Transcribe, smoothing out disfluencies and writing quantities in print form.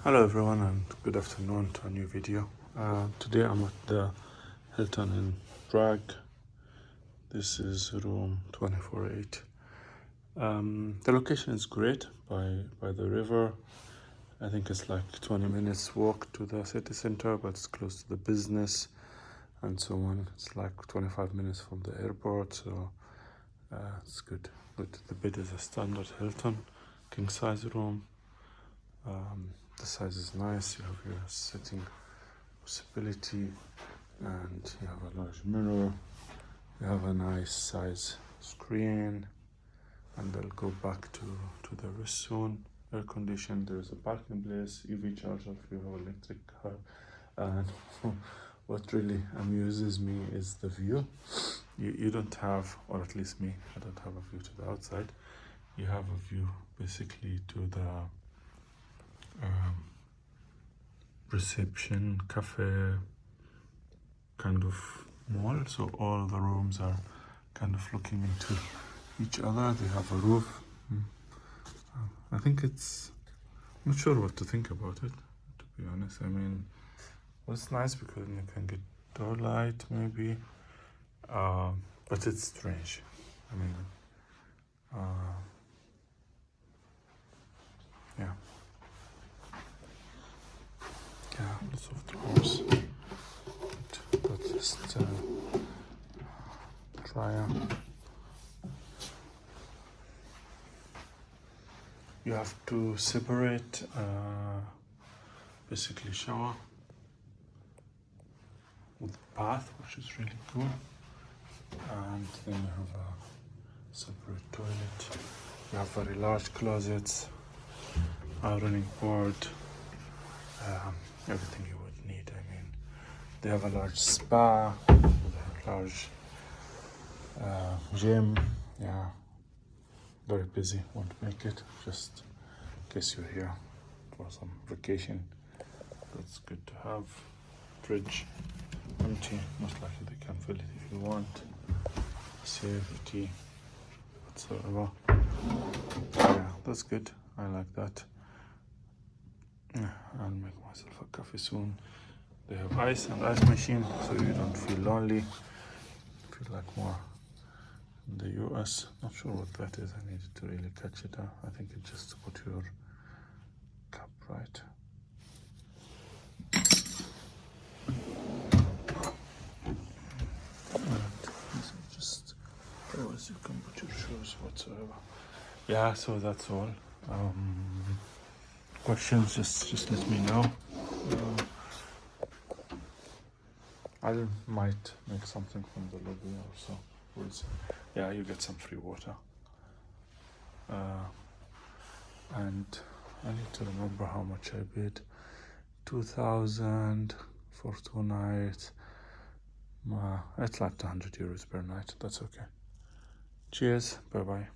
Hello everyone and good afternoon to a new video. Today I'm at the Hilton in Prague. This is room 24-8. The location is great by the river. I think it's like 20 minutes walk to the city center, but it's close to the business and so on. It's like 25 minutes from the airport, so it's good. The bed is a standard Hilton king size room. The size is nice. You have your sitting possibility and you have a large mirror. You have a nice size screen, and I'll go back to the rest soon. Air conditioned. There's a parking place, EV charger if you have electric car. And what really amuses me is the view. You don't have, or at least me, I don't have a view to the outside. You have a view basically to the reception, cafe, kind of mall. So all the rooms are kind of looking into each other. They have a roof. I think I'm not sure what to think about it, to be honest. I mean, well, it's nice because you can get door light maybe, but it's strange. I mean, yeah, lots of drawers. But just dryer. You have to separate basically shower with bath, which is really cool. And then you have a separate toilet. You have very large closets, ironing board, everything you would need. I mean, they have a large spa, large gym. Yeah, very busy. Won't make it, just in case you're here for some vacation. That's good to have. Fridge empty, most likely they can fill it if you want. Safety whatsoever. Yeah, that's good. I like that. Yeah, I'll make myself a coffee soon. They have ice and ice machine, so you don't feel lonely. Feel like more in the US. Not sure what that is. I needed to really catch it up. I think it's just to put your cup right. Just otherwise you can put your shoes whatsoever. Yeah, so that's all. Questions, just let me know. I might make something from the lobby or so. We'll see. Yeah, you get some free water. And I need to remember how much I paid. 2,000 for 2 nights. It's like €200 per night. That's okay. Cheers. Bye bye.